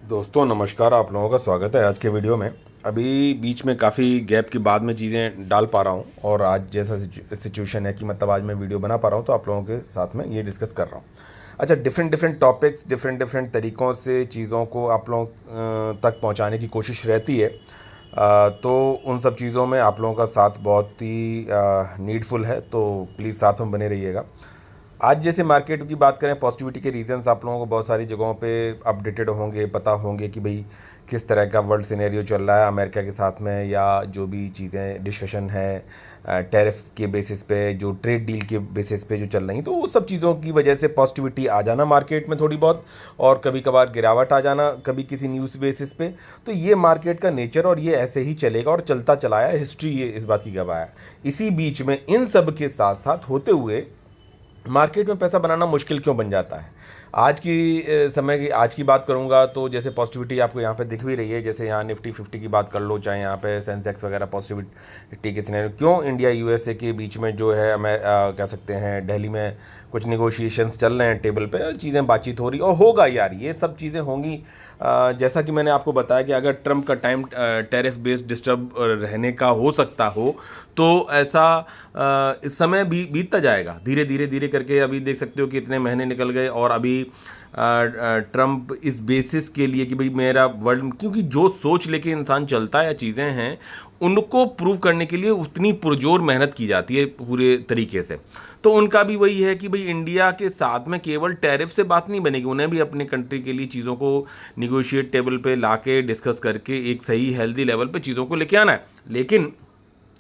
दोस्तों नमस्कार, आप लोगों का स्वागत है आज के वीडियो में। अभी बीच में काफ़ी गैप के बाद में चीज़ें डाल पा रहा हूँ और आज जैसा सिचुएशन है कि मतलब आज मैं वीडियो बना पा रहा हूँ तो आप लोगों के साथ में ये डिस्कस कर रहा हूँ। अच्छा, different different topics, different different तरीक़ों से चीज़ों को आप लोगों तक पहुँचाने की कोशिश रहती है। तो उन सब चीज़ों में आप लोगों का साथ बहुत ही नीडफुल है, तो प्लीज़ साथ में बने रहिएगा। आज जैसे मार्केट की बात करें, पॉजिटिविटी के रीजंस आप लोगों को बहुत सारी जगहों पे अपडेटेड होंगे, पता होंगे कि भाई किस तरह का वर्ल्ड सिनेरियो चल रहा है अमेरिका के साथ में, या जो भी चीज़ें डिस्कशन है टैरिफ के बेसिस पे, जो ट्रेड डील के बेसिस पे जो चल रही, तो वो सब चीज़ों की वजह से पॉजिटिविटी आ जाना मार्केट में थोड़ी बहुत, और कभी कभार गिरावट आ जाना कभी किसी न्यूज़ बेसिस पे। तो ये मार्केट का नेचर और ये ऐसे ही चलेगा और चलता चला है, हिस्ट्री ये इस बात की गवाह है। इसी बीच में इन सब के साथ साथ होते हुए मार्केट में पैसा बनाना मुश्किल क्यों बन जाता है। आज की समय की आज की बात करूंगा तो जैसे पॉजिटिविटी आपको यहाँ पे दिख भी रही है, जैसे यहाँ निफ्टी 50 की बात कर लो, चाहे यहाँ पे सेंसेक्स वगैरह, पॉजिटिविटी के सिनेरियो क्यों इंडिया यूएसए के बीच में जो है, मैं कह सकते हैं दिल्ली में कुछ निगोशिएशंस चल रहे हैं, टेबल पे चीज़ें बातचीत हो रही और होगा यार, ये सब चीज़ें होंगी। जैसा कि मैंने आपको बताया कि अगर ट्रम्प का टाइम टैरिफ बेस्ड डिस्टर्ब रहने का हो सकता हो तो ऐसा इस समय भी बीतता जाएगा धीरे धीरे धीरे करके। अभी देख सकते हो कि इतने महीने निकल गए और अभी ट्रम्प इस बेसिस के लिए कि भाई मेरा वर्ल्ड, क्योंकि जो सोच लेके इंसान चलता है या चीज़ें हैं उनको प्रूव करने के लिए उतनी पुरजोर मेहनत की जाती है पूरे तरीके से। तो उनका भी वही है कि भाई इंडिया के साथ में केवल टैरिफ से बात नहीं बनेगी, उन्हें भी अपने कंट्री के लिए चीज़ों को निगोशिएट टेबल पे लाके डिस्कस करके एक सही हेल्दी लेवल पे चीज़ों को लेके आना है। लेकिन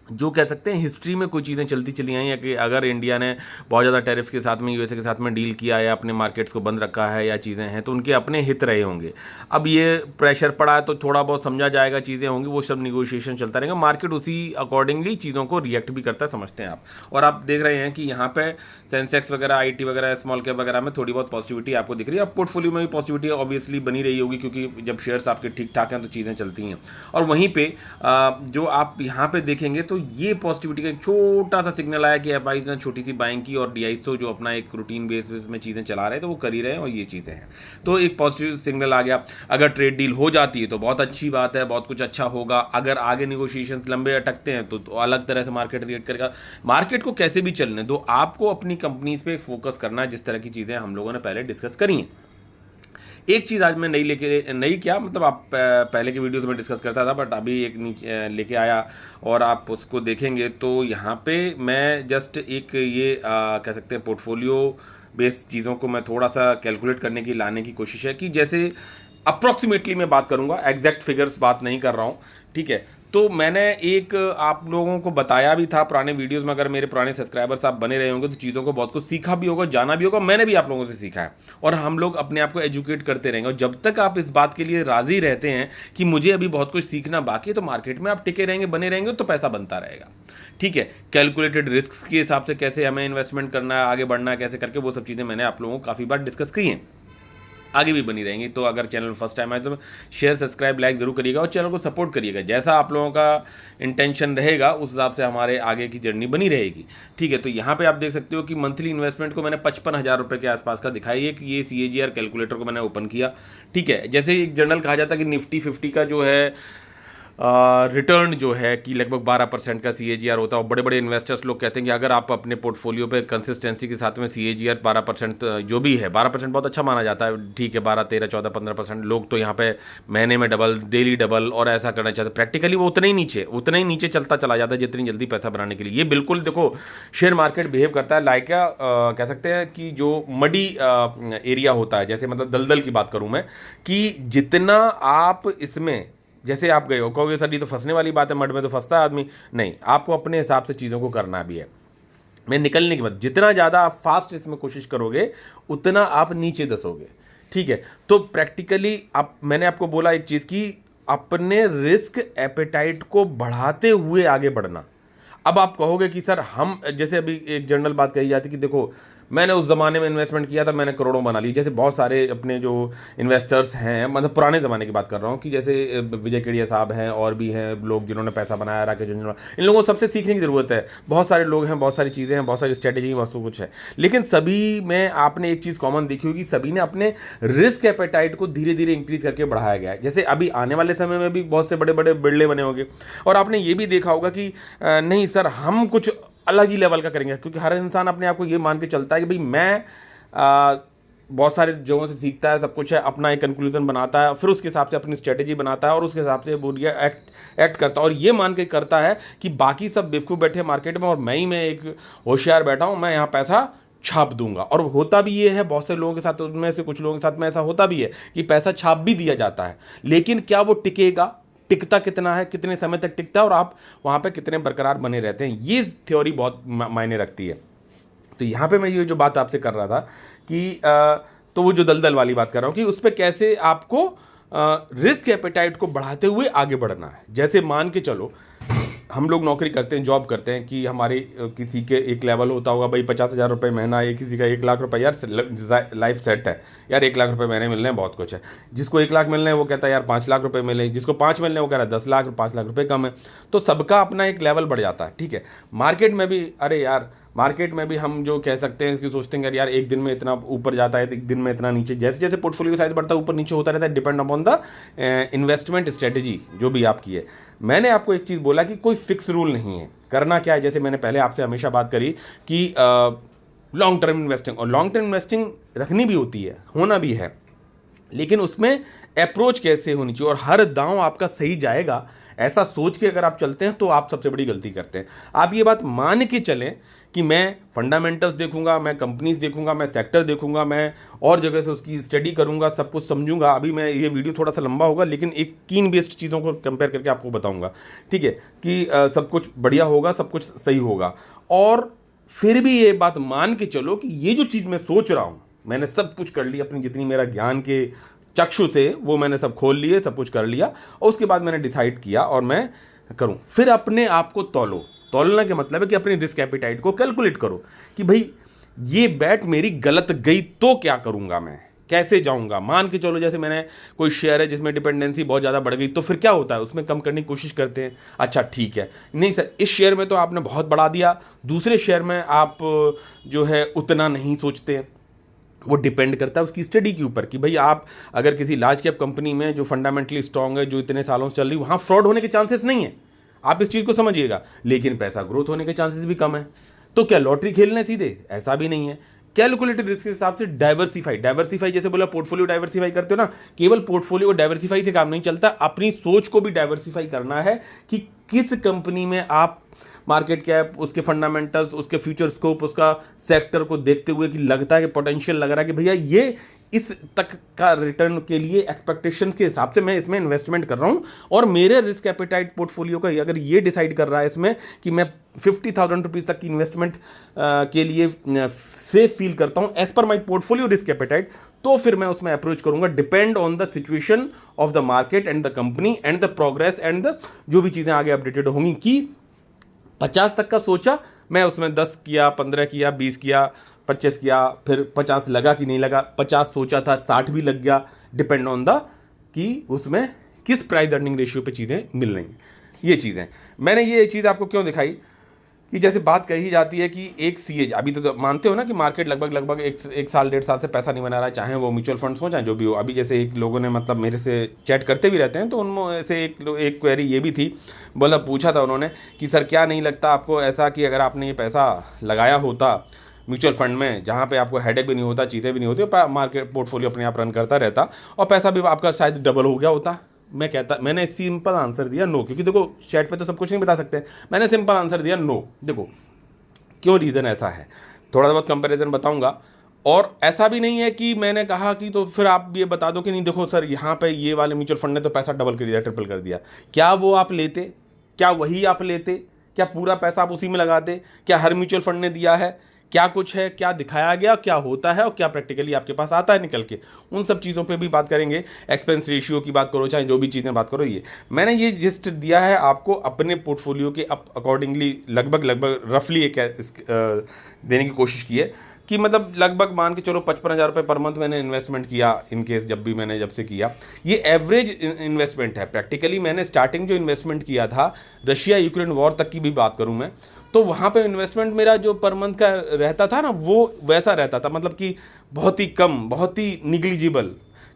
जो कह सकते हैं हिस्ट्री में कोई चीज़ें चलती चली आई हैं कि अगर इंडिया ने बहुत ज़्यादा टैरिफ के साथ में यूएसए के साथ में डील किया या अपने मार्केट्स को बंद रखा है या चीज़ें हैं तो उनके अपने हित रहे होंगे। अब ये प्रेशर पड़ा है तो थोड़ा बहुत समझा जाएगा, चीज़ें होंगी, वो सब निगोशिएशन चलता रहेगा, मार्केट उसी अकॉर्डिंगली चीज़ों को रिएक्ट भी करता है, समझते हैं आप। और आप देख रहे हैं कि यहाँ पे सेंसेक्स वगैरह, आईटी वगैरह, स्मॉल कैप वगैरह में थोड़ी बहुत पॉजिटिविटी आपको दिख रही है। अब पोर्टफोलियो में भी पॉजिटिविटी ऑब्वियसली बनी रही होगी क्योंकि जब शेयर्स आपके ठीक ठाक हैं तो चीज़ें चलती हैं। और वहीं पे जो आप यहाँ पे देखेंगे तो ये पॉजिटिविटी का एक छोटा सा सिग्नल आया कि एफआई ने छोटी सी बाइंग की और डीआईस तो जो अपना एक रूटीन बेसिस में चीज़ें चला रहे हैं तो वो कर ही रहे हैं और ये चीज़ें हैं, तो एक पॉजिटिव सिग्नल आ गया। अगर ट्रेड डील हो जाती है तो बहुत अच्छी बात है, बहुत कुछ अच्छा होगा। अगर आगे निगोशिएशंस लंबे अटकते हैं तो अलग तरह से मार्केट रिएक्ट करेगा। मार्केट को कैसे भी चलने दो, आपको अपनी कंपनीज पे फोकस करना है, जिस तरह की चीज़ें हम लोगों ने पहले डिस्कस करी हैं। एक चीज़ आज मैं नई क्या मतलब आप पहले के वीडियोस में डिस्कस करता था बट अभी एक नीचे लेके आया और आप उसको देखेंगे तो यहाँ पे मैं जस्ट एक ये कह सकते हैं पोर्टफोलियो बेस्ड चीज़ों को मैं थोड़ा सा कैलकुलेट करने की लाने की कोशिश है कि जैसे अप्रॉक्सीमेटली मैं बात करूंगा, एग्जैक्ट फिगर्स बात नहीं कर रहा हूँ, ठीक है। तो मैंने एक आप लोगों को बताया भी था पुराने वीडियोस में, अगर मेरे पुराने सब्सक्राइबर्स आप बने रहे होंगे तो चीज़ों को बहुत कुछ सीखा भी होगा, जाना भी होगा, मैंने भी आप लोगों से सीखा है और हम लोग अपने आप को एजुकेट करते रहेंगे। और जब तक आप इस बात के लिए राजी रहते हैं कि मुझे अभी बहुत कुछ सीखना बाकी है तो मार्केट में आप टिके रहेंगे, बने रहेंगे तो पैसा बनता रहेगा, ठीक है। कैलकुलेटेड रिस्क के हिसाब से कैसे हमें इन्वेस्टमेंट करना है, आगे बढ़ना है कैसे करके, वो सब चीज़ें मैंने आप लोगों को काफ़ी बार डिस्कस की हैं, आगे भी बनी रहेंगी। तो अगर चैनल फर्स्ट टाइम आए तो शेयर, सब्सक्राइब, लाइक ज़रूर करिएगा और चैनल को सपोर्ट करिएगा। जैसा आप लोगों का इंटेंशन रहेगा उस हिसाब से हमारे आगे की जर्नी बनी रहेगी, ठीक है। तो यहाँ पे आप देख सकते हो कि मंथली इन्वेस्टमेंट को मैंने 55,000 रुपये के आसपास का दिखाई है कि ये CAGR कैलकुलेटर को मैंने ओपन किया, ठीक है। जैसे एक जनरल कहा जाता है कि निफ्टी 50 का जो है रिटर्न जो है कि लगभग 12% का CAGR होता है और बड़े बड़े इन्वेस्टर्स लोग कहते हैं कि अगर आप अपने पोर्टफोलियो पे कंसिस्टेंसी के साथ में CAGR 12% जो भी है, 12% बहुत अच्छा माना जाता है, ठीक है। 12, 13, 14, 15% लोग तो यहाँ पे महीने में डबल, डेली डबल और ऐसा करना चाहते हैं। प्रैक्टिकली वो उतना ही नीचे चलता चला जाता है जितनी जल्दी पैसा बनाने के लिए। ये बिल्कुल देखो शेयर मार्केट बिहेव करता है लाइक कह सकते हैं कि जो मडी एरिया होता है, जैसे मतलब दलदल की बात करूँ मैं, कि जितना आप इसमें, जैसे आप गए हो कहोगे सर ये तो फंसने वाली बात है, मड में तो फंसता है आदमी, नहीं, आपको अपने हिसाब से चीज़ों को करना भी है। मैं निकलने के बाद जितना ज़्यादा आप फास्ट इसमें कोशिश करोगे उतना आप नीचे दसोगे, ठीक है। तो प्रैक्टिकली आप, मैंने आपको बोला एक चीज़ की, अपने रिस्क एपेटाइट को बढ़ाते हुए आगे बढ़ना। अब आप कहोगे कि सर हम, जैसे अभी एक जनरल बात कही जाती है कि देखो मैंने उस ज़माने में इन्वेस्टमेंट किया था, मैंने करोड़ों बना ली। जैसे बहुत सारे अपने जो इन्वेस्टर्स हैं, मतलब पुराने ज़माने की बात कर रहा हूँ, कि जैसे विजय केडिया साहब हैं और भी हैं लोग जिन्होंने पैसा बनाया, राकेश झुंझुनवाला, इन लोगों को सबसे सीखने की ज़रूरत है। बहुत सारे लोग हैं, बहुत सारी चीज़ें हैं, बहुत सारी स्ट्रैटेजी, बहुत कुछ है, लेकिन सभी में आपने एक चीज़ कॉमन देखी होगी, सभी ने अपने रिस्क एपेटाइट को धीरे धीरे इंक्रीज करके बढ़ाया गया है। जैसे अभी आने वाले समय में भी बहुत से बड़े बड़े बिल्डे बने होंगे, और आपने ये भी देखा होगा कि नहीं सर हम कुछ अलग ही लेवल का करेंगे, क्योंकि हर इंसान अपने आप को ये मान के चलता है कि भाई मैं बहुत सारे जगहों से सीखता है, सब कुछ है, अपना एक कंक्लूजन बनाता है, फिर उसके हिसाब से अपनी स्ट्रेटेजी बनाता है और उसके हिसाब से वो एक्ट करता है, और ये मान के करता है कि बाकी सब बेवकूफ़ बैठे मार्केट में और मैं एक होशियार बैठा हूँ, मैं यहाँ पैसा छाप दूंगा। और होता भी ये है बहुत से लोगों के साथ, उनमें से कुछ लोगों के साथ में ऐसा होता भी है कि पैसा छाप भी दिया जाता है, लेकिन क्या वो टिकेगा, टिकता कितना है, कितने समय तक टिकता है, और आप वहाँ पे कितने बरकरार बने रहते हैं, ये थ्योरी बहुत मायने रखती है। तो यहाँ पे मैं ये जो बात आपसे कर रहा था कि तो वो जो दलदल वाली बात कर रहा हूँ कि उस पर कैसे आपको रिस्क एपेटाइट को बढ़ाते हुए आगे बढ़ना है। जैसे मान के चलो हम लोग नौकरी करते हैं, जॉब करते हैं, कि हमारे किसी के एक लेवल होता होगा भाई 50,000 रुपये महीना, या किसी का 1 लाख रुपये, यार लाइफ सेट है, यार 1 लाख रुपये महीने मिल रहे हैं, बहुत कुछ है। जिसको 1 लाख मिल रहे हैं वो कहता है यार 5 लाख रुपये मिले, जिसको 5 मिल रहे हैं वो कह रहा है 10 लाख, 5 लाख रुपये कम है। तो सबका अपना एक लेवल बढ़ जाता है, ठीक है। मार्केट में भी, अरे यार मार्केट में भी हम जो कह सकते हैं कि सोचते हैं यार एक दिन में इतना ऊपर जाता है, एक दिन में इतना नीचे, जैसे जैसे पोर्टफोलियो साइज बढ़ता है ऊपर नीचे होता रहता है, depend upon the investment strategy जो भी आपकी है। मैंने आपको एक चीज़ बोला कि कोई फिक्स रूल नहीं है, करना क्या है। जैसे मैंने पहले आपसे हमेशा बात करी कि लॉन्ग टर्म इन्वेस्टिंग, और लॉन्ग टर्म इन्वेस्टिंग रखनी भी होती है, होना भी है, लेकिन उसमें अप्रोच कैसे होनी चाहिए, और हर दांव आपका सही जाएगा ऐसा सोच के अगर आप चलते हैं तो आप सबसे बड़ी गलती करते हैं। आप ये बात मान के चलें कि मैं फंडामेंटल्स देखूंगा, मैं कंपनीज देखूंगा, मैं सेक्टर देखूंगा, मैं और जगह से उसकी स्टडी करूंगा, सब कुछ समझूंगा। अभी मैं ये वीडियो थोड़ा सा लंबा होगा, लेकिन एक कीन बेस्ड चीज़ों को कंपेयर करके आपको बताऊंगा, ठीक है, कि सब कुछ बढ़िया होगा, सब कुछ सही होगा। और फिर भी ये बात मान के चलो कि ये जो चीज़ मैं सोच रहा हूँ, मैंने सब कुछ कर लिया, अपनी जितनी मेरा ज्ञान के चक्षु थे वो मैंने सब खोल लिए, सब कुछ कर लिया, और उसके बाद मैंने डिसाइड किया और मैं करूं। फिर अपने आप को तौलो। तौलना का मतलब है कि अपनी रिस्क एपिटाइट को कैलकुलेट करो कि भाई ये बैट मेरी गलत गई तो क्या करूंगा, मैं कैसे जाऊंगा। मान के चलो जैसे मैंने कोई शेयर है जिसमें डिपेंडेंसी बहुत ज़्यादा बढ़ गई, तो फिर क्या होता है, उसमें कम करने की कोशिश करते हैं। अच्छा ठीक है, नहीं सर इस शेयर में तो आपने बहुत बढ़ा दिया, दूसरे शेयर में आप जो है उतना नहीं सोचते हैं। वो डिपेंड करता है उसकी स्टडी के ऊपर कि भाई आप अगर किसी लार्ज कैप कंपनी में जो फंडामेंटली स्ट्रांग है, जो इतने सालों से चल रही, वहाँ फ्रॉड होने के चांसेस नहीं है, आप इस चीज़ को समझिएगा, लेकिन पैसा ग्रोथ होने के चांसेस भी कम है। तो क्या लॉटरी खेलने सीधे, ऐसा भी नहीं है। कैलकुलेटेड रिस्क के हिसाब से डाइवर्सिफाई जैसे बोला पोर्टफोलियो डाइवर्सिफाई करते हो ना, केवल पोर्टफोलियो डाइवर्सिफाई से काम नहीं चलता, अपनी सोच को भी डाइवर्सिफाई करना है कि किस कंपनी में आप मार्केट कैप, उसके फंडामेंटल्स, उसके फ्यूचर स्कोप, उसका सेक्टर को देखते हुए कि लगता है कि पोटेंशियल लग रहा है कि भैया ये इस तक का रिटर्न के लिए एक्सपेक्टेशंस के हिसाब से मैं इसमें इन्वेस्टमेंट कर रहा हूं, और मेरे रिस्क एपेटाइट पोर्टफोलियो का अगर ये डिसाइड कर रहा है इसमें कि मैं 50,000 रुपीज़ तक की इन्वेस्टमेंट के लिए सेफ फील करता हूं as per my portfolio risk appetite, तो फिर मैं उसमें अप्रोच करूंगा depend on the situation of the market and the company and the progress and the जो भी चीज़ें आगे अपडेटेड होंगी। कि 50 तक का सोचा, मैं उसमें 10 किया, 15 किया, 20 किया, 25 किया, फिर 50 लगा कि नहीं लगा, 50 सोचा था 60 भी लग गया, डिपेंड ऑन द कि उसमें किस प्राइस अर्निंग रेशियो पे चीज़ें मिल रही हैं। ये चीज़ें मैंने ये चीज़ आपको क्यों दिखाई कि जैसे बात कही जाती है कि एक सीए, अभी तो मानते हो ना कि मार्केट लगभग एक साल 1.5 साल से पैसा नहीं बना रहा है, चाहे वो म्यूचुअल फंड्स हो चाहे जो भी हो। अभी जैसे एक लोगों ने मतलब मेरे से चैट करते भी रहते हैं, तो उनमें से एक क्वेरी ये भी थी, बोला पूछा था उन्होंने कि सर क्या नहीं लगता आपको ऐसा कि अगर आपने ये पैसा लगाया होता म्यूचुअल फंड में जहाँ पे आपको हेडेक भी नहीं होता, चीज़ें भी नहीं होती, मार्केट पोर्टफोलियो अपने आप रन करता रहता और पैसा भी आपका शायद डबल हो गया होता। मैंने सिंपल आंसर दिया नो, क्योंकि देखो चैट पे तो सब कुछ नहीं बता सकते। मैंने सिंपल आंसर दिया नो। देखो क्यों, रीज़न ऐसा है, थोड़ा बहुत कंपैरिजन बताऊंगा। और ऐसा भी नहीं है कि मैंने कहा कि तो फिर आप ये बता दो कि नहीं देखो सर यहाँ पे ये वाले म्यूचुअल फंड ने तो पैसा डबल कर दिया, ट्रिपल कर दिया। क्या वो आप लेते, क्या वही आप लेते, क्या पूरा पैसा आप उसी में लगाते, क्या हर म्यूचुअल फंड ने दिया है, क्या कुछ है, क्या दिखाया गया, क्या होता है और क्या प्रैक्टिकली आपके पास आता है निकल के, उन सब चीज़ों पे भी बात करेंगे। एक्सपेंस रेशियो की बात करो, चाहे जो भी चीज़ें बात करो, ये मैंने ये जिस्ट दिया है आपको अपने पोर्टफोलियो के अकॉर्डिंगली लगभग रफली एक देने की कोशिश की है। कि मतलब लगभग मान के चलो 55,000 रुपये पर मंथ मैंने इन्वेस्टमेंट किया इन केस, जब से किया। ये एवरेज इन्वेस्टमेंट है। प्रैक्टिकली मैंने स्टार्टिंग जो इन्वेस्टमेंट किया था रशिया यूक्रेन वॉर तक की भी बात करूं मैं, तो वहाँ पे इन्वेस्टमेंट मेरा जो पर मंथ का रहता था ना वो वैसा रहता था, मतलब कि बहुत ही कम, बहुत ही निग्लिजिबल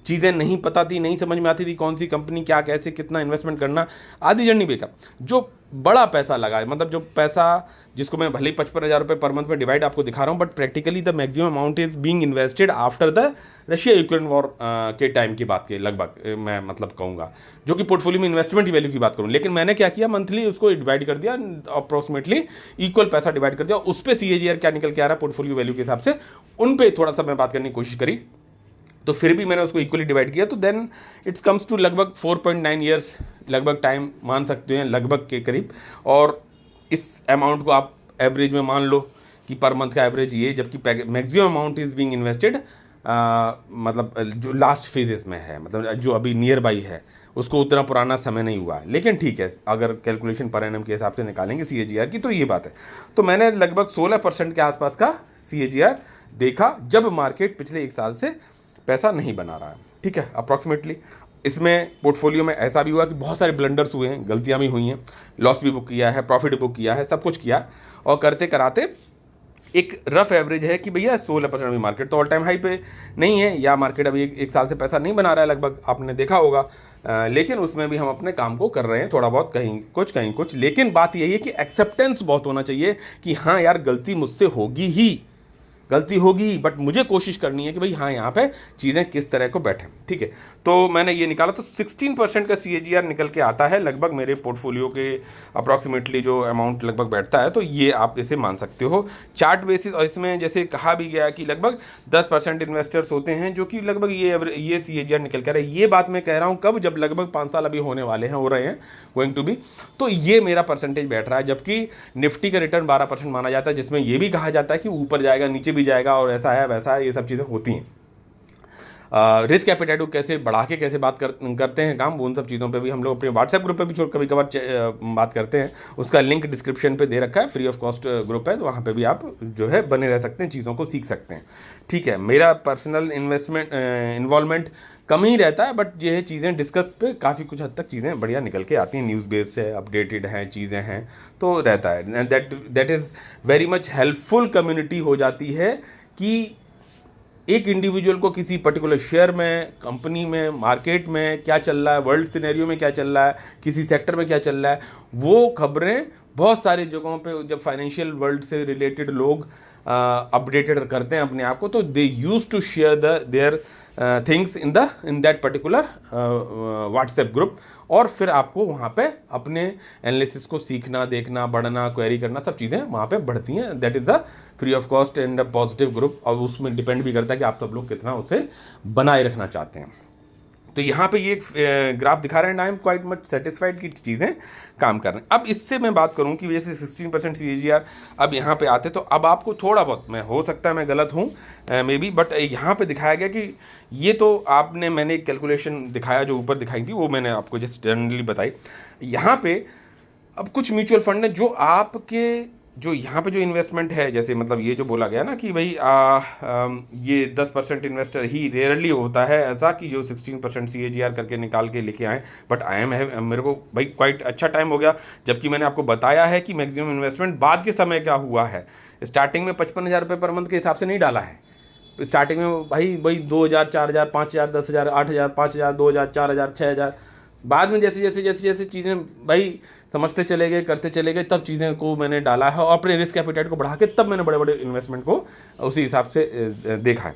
चीज़ें नहीं पता थी, नहीं समझ में आती थी कौन सी कंपनी क्या कैसे कितना इन्वेस्टमेंट करना, आधी जर्नी बेकार। जो बड़ा पैसा लगा है, मतलब जो पैसा जिसको मैं भले ही 55,000 रुपये पर मंथ में डिवाइड आपको दिखा रहा हूँ, but practically the maximum amount is being invested after the Russia Ukraine war के टाइम की बात के लगभग मैं मतलब कहूँगा, जो कि पोर्टफोलियो में इन्वेस्टमेंट की वैल्यू की बात करूँ। लेकिन मैंने क्या किया, मंथली उसको डिवाइड कर दिया, अप्रॉक्सीमेटली इक्वल पैसा डिवाइड कर दिया, उस पर CAGR क्या निकल के आ रहा है पोर्टफोलियो वैल्यू के हिसाब से, उन पर थोड़ा सा मैं बात करने की कोशिश करी, तो फिर भी मैंने उसको इक्वली डिवाइड किया, तो देन इट्स कम्स टू लगभग 4.9 ईयर्स लगभग टाइम मान सकते हैं, लगभग के करीब। और इस अमाउंट को आप एवरेज में मान लो कि पर मंथ का एवरेज ये, जबकि maximum amount is being invested मतलब जो लास्ट फेजेस में है, मतलब जो अभी नियर बाई है, उसको उतना पुराना समय नहीं हुआ है। लेकिन ठीक है, अगर कैलकुलेशन पर एनम के हिसाब से निकालेंगे CAGR की, तो ये बात है। तो मैंने लगभग 16% के आसपास का CAGR देखा, जब मार्केट पिछले 1 साल से पैसा नहीं बना रहा है, ठीक है, अप्रॉक्सीमेटली। इसमें पोर्टफोलियो में ऐसा भी हुआ कि बहुत सारे ब्लंडर्स हुए हैं, गलतियां भी हुई हैं, लॉस भी बुक किया है, प्रॉफिट बुक किया है, सब कुछ किया, और करते कराते एक रफ एवरेज है कि भैया 16% अभी मार्केट तो ऑल टाइम हाई पे नहीं है, या मार्केट अभी एक साल से पैसा नहीं बना रहा है लगभग, आपने देखा होगा। लेकिन उसमें भी हम अपने काम को कर रहे हैं, थोड़ा बहुत कहीं कुछ। लेकिन बात यही है कि एक्सेप्टेंस बहुत होना चाहिए कि हाँ यार गलती मुझसे गलती होगी, बट मुझे कोशिश करनी है कि भाई हाँ यहाँ पे चीज़ें किस तरह को बैठें, ठीक है। तो मैंने ये निकाला, तो 16% का CAGR निकल के आता है लगभग मेरे पोर्टफोलियो के अप्रॉक्सीमेटली जो अमाउंट लगभग बैठता है, तो ये आप इसे मान सकते हो चार्ट बेसिस। और इसमें जैसे कहा भी गया कि लगभग 10% इन्वेस्टर्स होते हैं जो कि लगभग ये CAGR निकल कर है। ये बात मैं कह रहा हूँ कब, जब लगभग 5 साल अभी होने वाले हैं, हो रहे हैं, गोइंग टू बी, तो ये मेरा परसेंटेज बैठ रहा है। जबकि निफ्टी का रिटर्न 12% माना जाता है, जिसमें ये भी कहा जाता है कि ऊपर जाएगा नीचे भी जाएगा, और ऐसा है वैसा है, ये सब चीज़ें होती हैं। रिस्क एपेटाइट को कैसे बढ़ा के कैसे बात करते हैं काम, उन सब चीज़ों पे भी हम लोग अपने व्हाट्सएप ग्रुप पे भी कभी कभार बात करते हैं। उसका लिंक डिस्क्रिप्शन पे दे रखा है, फ्री ऑफ कॉस्ट ग्रुप है, तो वहाँ पे भी आप जो है बने रह सकते हैं, चीज़ों को सीख सकते हैं, ठीक है। मेरा पर्सनल इन्वॉल्वमेंट कम ही रहता है, बट ये है चीज़ें डिस्कस पे काफ़ी कुछ हद तक चीज़ें बढ़िया निकल के आती हैं, न्यूज़ बेस्ड है, अपडेटेड हैं, चीज़ें हैं, तो रहता है। That is very much helpful community हो जाती है कि एक इंडिविजुअल को किसी पर्टिकुलर शेयर में, कंपनी में, मार्केट में क्या चल रहा है, वर्ल्ड सिनेरियो में क्या चल रहा है, किसी सेक्टर में क्या चल रहा है, वो खबरें बहुत सारी जगहों पे जब फाइनेंशियल वर्ल्ड से रिलेटेड लोग अपडेटेड करते हैं अपने आप को, तो they use to share their things in that particular WhatsApp group. और फिर आपको वहाँ पे अपने एनालिसिस को सीखना, देखना, बढ़ना, क्वेरी करना, सब चीज़ें वहाँ पे बढ़ती हैं। That is the free of cost and positive group, और उसमें डिपेंड भी करता है कि आप सब लोग कितना उसे बनाए रखना चाहते हैं। तो यहाँ पे ये ग्राफ दिखा रहे हैं, आई एम क्वाइट मच सेटिस्फाइड की चीज़ें काम कर रहे हैं। अब इससे मैं बात करूँ कि जैसे 16% CAGR अब यहाँ पे आते, तो अब आपको थोड़ा बहुत, मैं हो सकता है मैं गलत हूँ मे बी, बट यहाँ पे दिखाया गया कि ये तो मैंने एक कैलकुलेशन दिखाया, जो ऊपर दिखाई थी वो मैंने आपको जस्ट जनरली बताई। यहाँ पे अब कुछ म्यूचुअल फंड है जो आपके जो यहाँ पे जो इन्वेस्टमेंट है, जैसे मतलब ये जो बोला गया ना कि भाई ये 10% इन्वेस्टर ही रेयरली होता है ऐसा कि जो 16% CAGR करके निकाल के लेके आए, बट मेरे को भाई क्वाइट अच्छा टाइम हो गया, जबकि मैंने आपको बताया है कि मैक्सिमम इन्वेस्टमेंट बाद के समय क्या हुआ है। स्टार्टिंग में 55,000 रुपये पर मंथ के हिसाब से नहीं डाला है, स्टार्टिंग में भाई 2,000, 4,000, 5,000, 10,000, 8,000, 5,000, 2,000, 4,000, 6,000, बाद में जैसे चीज़ें भाई समझते चले गए, करते चले गए, तब चीज़ें को मैंने डाला है, और अपने रिस्क एपेटाइट को बढ़ा के तब मैंने बड़े बड़े इन्वेस्टमेंट को उसी हिसाब से देखा है।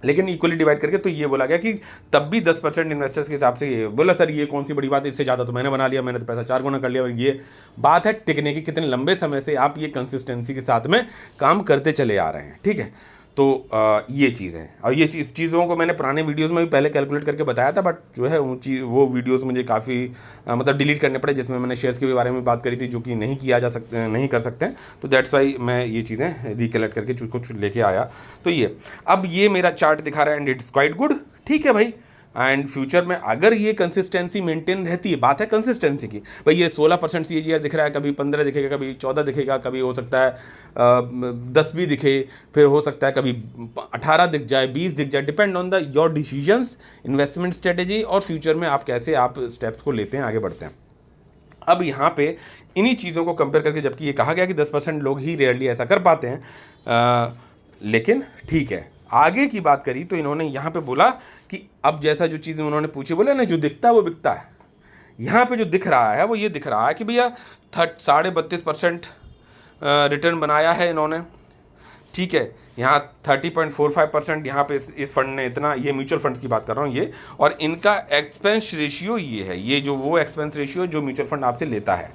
लेकिन इक्वली डिवाइड करके तो ये बोला गया कि तब भी 10% इन्वेस्टर्स के हिसाब से ये बोला, सर ये कौन सी बड़ी बात है, इससे ज़्यादा तो मैंने बना लिया, मैंने तो पैसा 4 गुना कर लिया। ये बात है टिकने की, कितने लंबे समय से आप ये कंसिस्टेंसी के साथ में काम करते चले आ रहे हैं, ठीक है। तो ये चीज़ है, और ये चीज़ों को मैंने पुराने वीडियोस में भी पहले कैलकुलेट करके बताया था, बट जो है वो वीडियोस मुझे काफ़ी मतलब डिलीट करने पड़े, जिसमें मैंने शेयर्स के बारे में बात करी थी, जो कि नहीं कर सकते हैं। तो दैट्स वाई मैं ये चीज़ें रिकलेक्ट करके कुछ लेके आया। तो ये अब ये मेरा चार्ट दिखा रहा है, एंड इट्स क्वाइट गुड, ठीक है भाई। एंड फ्यूचर में अगर ये कंसिस्टेंसी मेंटेन रहती है, बात है कंसिस्टेंसी की, भाई ये 16% CAGR दिख रहा है, कभी 15 दिखेगा, कभी 14 दिखेगा, कभी हो सकता है 10 भी दिखे, फिर हो सकता है कभी 18 दिख जाए, 20 दिख जाए, depend on the your decisions, investment strategy और फ्यूचर में आप कैसे आप स्टेप्स को लेते हैं, आगे बढ़ते हैं। अब यहाँ पे इन्हीं चीज़ों को कंपेयर करके, जबकि ये कहा गया कि 10% लोग ही रेयरली ऐसा कर पाते हैं, लेकिन ठीक है, आगे की बात करी तो इन्होंने यहाँ पे बोला कि अब जैसा जो चीज़ उन्होंने पूछी, बोले ना जो दिखता है वो बिकता है। यहाँ पे जो दिख रहा है वो ये दिख रहा है कि भैया 32.5% रिटर्न बनाया है इन्होंने, ठीक है। यहाँ 30.45% यहाँ पे इस फंड ने इतना, ये म्यूचुअल फंड्स की बात कर रहा हूँ ये, और इनका एक्सपेंस रेशियो ये है, ये जो वो एक्सपेंस रेशियो जो म्यूचुअल फंड आपसे लेता है,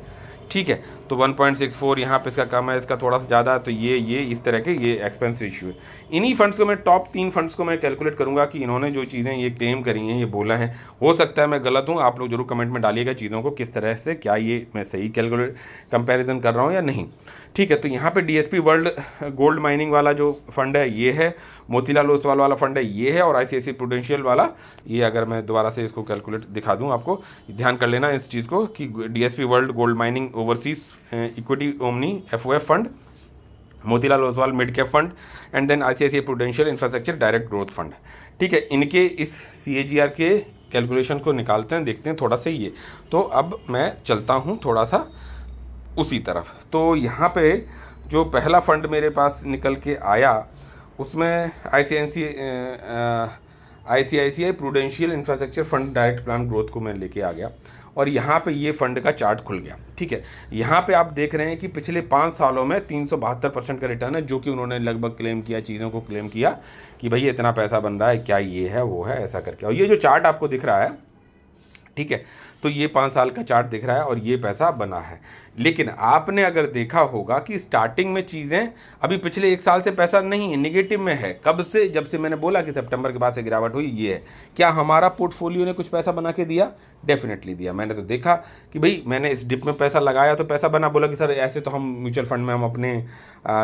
ठीक है। तो 1.64 यहाँ पे इसका कम है, इसका थोड़ा सा ज़्यादा है, तो ये इस तरह के ये एक्सपेंस रेशियो है। इन्हीं फंड्स को मैं टॉप 3 फंड्स को मैं कैलकुलेट करूँगा कि इन्होंने जो चीज़ें ये क्लेम करी हैं, ये बोला है, हो सकता है मैं गलत हूँ, आप लोग जरूर कमेंट में डालिएगा चीज़ों को किस तरह से, क्या ये मैं सही कंपेरिजन कर रहा हूँ या नहीं, ठीक है। तो यहाँ पे DSP वर्ल्ड गोल्ड माइनिंग वाला जो फंड है ये है, मोतीलाल ओसवाल वाला फंड है ये है, और ICICI प्रूडेंशियल वाला ये, अगर मैं दोबारा से इसको कैलकुलेट दिखा दूँ आपको, ध्यान कर लेना इस चीज़ को कि DSP world gold mining overseas equity omni FOF fund, Motilal Oswal mid cap fund, and then ICICI prudential infrastructure direct growth fund, ठीक है। इनके इस CAGR के कैलकुलेशन को निकालते हैं, देखते हैं थोड़ा सा ये। तो अब मैं चलता हूँ थोड़ा सा उसी तरफ। तो यहाँ पे जो पहला फंड मेरे पास निकल के आया उसमें ICICI prudential infrastructure fund direct plan growth को मैं लेके आ गया, और यहाँ पे ये फंड का चार्ट खुल गया, ठीक है। यहाँ पे आप देख रहे हैं कि पिछले 5 सालों में 372% का रिटर्न है, जो कि उन्होंने लगभग क्लेम किया, चीज़ों को क्लेम किया कि भाई इतना पैसा बन रहा है, क्या ये है वो है, ऐसा करके। और ये जो चार्ट आपको दिख रहा है, ठीक है, तो ये 5 साल का चार्ट दिख रहा है और ये पैसा बना है। लेकिन आपने अगर देखा होगा कि स्टार्टिंग में चीज़ें, अभी पिछले 1 साल से पैसा नहीं है, निगेटिव में है। कब से? जब से मैंने बोला कि सितंबर के बाद से गिरावट हुई, ये है। क्या हमारा पोर्टफोलियो ने कुछ पैसा बना के दिया? डेफिनेटली दिया। मैंने तो देखा कि भाई मैंने इस डिप में पैसा लगाया तो पैसा बना। बोला कि सर ऐसे तो हम म्यूचुअल फंड में हम अपने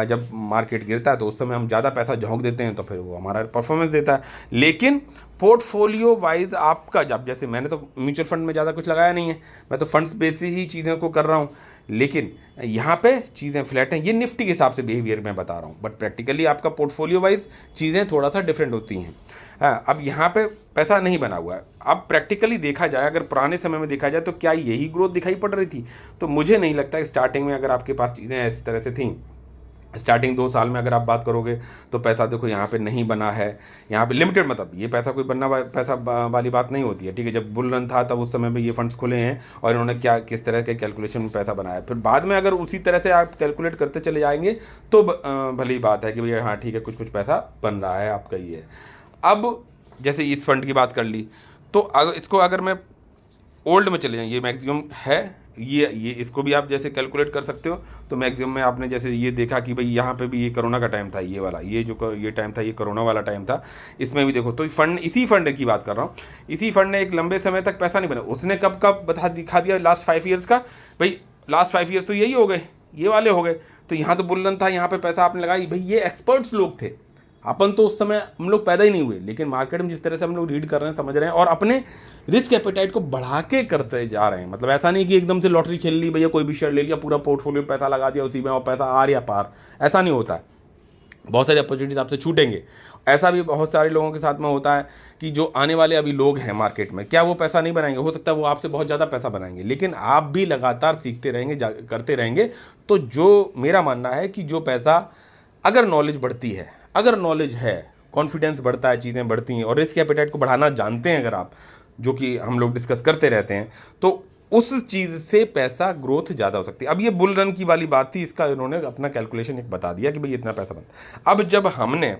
जब मार्केट गिरता है तो उस समय हम ज़्यादा पैसा झोंक देते हैं, तो फिर वो हमारा परफॉर्मेंस देता है। लेकिन पोर्टफोलियो वाइज आपका, जब जैसे मैंने तो म्यूचुअल फंड में ज़्यादा कुछ लगाया नहीं है, मैं तो फंड्स बेस ही चीज़ों को कर रहा हूँ, लेकिन यहाँ पे चीज़ें फ्लैट हैं। ये निफ्टी के हिसाब से बिहेवियर मैं बता रहा हूँ, बट प्रैक्टिकली आपका पोर्टफोलियो वाइज चीज़ें थोड़ा सा डिफरेंट होती हैं। हाँ, अब यहाँ पे पैसा नहीं बना हुआ है। अब प्रैक्टिकली देखा जाए, अगर पुराने समय में देखा जाए तो क्या यही ग्रोथ दिखाई पड़ रही थी? तो मुझे नहीं लगता कि स्टार्टिंग में अगर आपके पास चीज़ें इस तरह से थी। स्टार्टिंग 2 साल में अगर आप बात करोगे तो पैसा देखो यहाँ पे नहीं बना है, यहाँ पे लिमिटेड, मतलब ये पैसा कोई बनना पैसा वाली बात नहीं होती है, ठीक है। जब बुल रन था तब उस समय में ये फंड्स खुले हैं और इन्होंने क्या किस तरह के कैलकुलेशन में पैसा बनाया। फिर बाद में अगर उसी तरह से आप कैलकुलेट करते चले जाएंगे तो भली बात है कि भैया हाँ ठीक है, कुछ कुछ पैसा बन रहा है आपका ये। अब जैसे इस फंड की बात कर ली, तो इसको अगर मैं ओल्ड में चले जाएँ, ये मैक्सिमम है, ये इसको भी आप जैसे कैलकुलेट कर सकते हो। तो मैक्सिमम में आपने जैसे ये देखा कि भाई यहाँ पे भी ये कोरोना का टाइम था, ये वाला ये टाइम था, ये कोरोना वाला टाइम था। इसमें भी देखो तो फंड, इसी फंड की बात कर रहा हूँ, इसी फंड ने एक लंबे समय तक पैसा नहीं बना। उसने कब कब दिखा दिया लास्ट 5 ईयर्स का, भाई लास्ट 5 ईयर्स तो यही हो गए, ये वाले हो गए। तो यहाँ तो बुल रन था, यहाँ पे पैसा आपने लगाई, भाई ये एक्सपर्ट्स लोग थे। अपन तो उस समय हम लोग पैदा ही नहीं हुए, लेकिन मार्केट में जिस तरह से हम लोग रीड कर रहे हैं, समझ रहे हैं और अपने रिस्क एपेटाइट को बढ़ा के करते जा रहे हैं। मतलब ऐसा नहीं कि एकदम से लॉटरी खेल ली, भैया कोई भी शेयर ले लिया, पूरा पोर्टफोलियो पैसा लगा दिया उसी में और पैसा आ या पार, ऐसा नहीं होता है। बहुत सारी अपॉर्चुनिटीज आपसे छूटेंगे। ऐसा भी बहुत सारे लोगों के साथ में होता है कि जो आने वाले अभी लोग हैं मार्केट में, क्या वो पैसा नहीं बनाएंगे? हो सकता है वो आपसे बहुत ज़्यादा पैसा बनाएंगे, लेकिन आप भी लगातार सीखते रहेंगे, करते रहेंगे। तो जो मेरा मानना है कि जो पैसा, अगर नॉलेज बढ़ती है, अगर नॉलेज है, कॉन्फिडेंस बढ़ता है, चीज़ें बढ़ती हैं और रिस्क एपेटाइट को बढ़ाना जानते हैं अगर आप, जो कि हम लोग डिस्कस करते रहते हैं, तो उस चीज़ से पैसा ग्रोथ ज़्यादा हो सकती है। अब ये बुल रन की वाली बात थी, इसका इन्होंने अपना कैलकुलेशन एक बता दिया कि भाई इतना पैसा बनता। अब जब हमने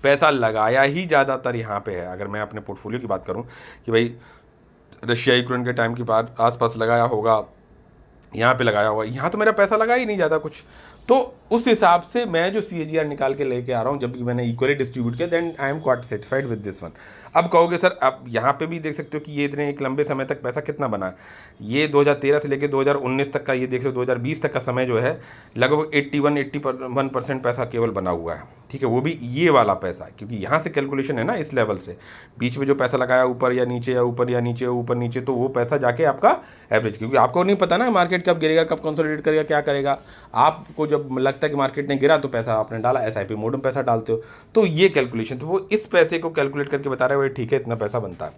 पैसा लगाया ही ज़्यादातर यहाँ पे है, अगर मैं अपने पोर्टफोलियो की बात करूँ कि भाई रशिया यूक्रेन के टाइम के बाद आसपास लगाया होगा, यहाँ पे लगाया हुआ, यहाँ तो मेरा पैसा लगा ही नहीं ज़्यादा कुछ। तो उस हिसाब से मैं जो CAGR निकाल के लेके आ रहा हूँ, जब मैंने इक्वली डिस्ट्रीब्यूट किया, then I am quite satisfied with this one. अब कहोगे सर, अब यहाँ पे भी देख सकते हो कि ये इतने एक लंबे समय तक पैसा कितना बना, ये 2013 से लेकर 2019 तक का, ये देख सकते हो 2020 तक का समय जो है लगभग 81% पैसा केवल बना हुआ है। ठीक है, वो भी ये वाला पैसा, क्योंकि यहाँ से कैलकुलेशन है ना इस लेवल से, बीच में जो पैसा लगाया ऊपर या नीचे या ऊपर या नीचे ऊपर नीचे, तो वो पैसा जाके आपका एवरेज, क्योंकि आपको नहीं पता ना मार्केट कब गिरेगा, कब कंसोलिडेट करेगा, क्या करेगा। आपको जब लगता है कि मार्केट ने गिरा तो पैसा आपने डाला, SIP मोड में पैसा डालते हो, तो ये कैलकुलेशन, तो वो इस पैसे को कैलकुलेट करके बता रहे हो भाई ठीक है इतना पैसा बनता है।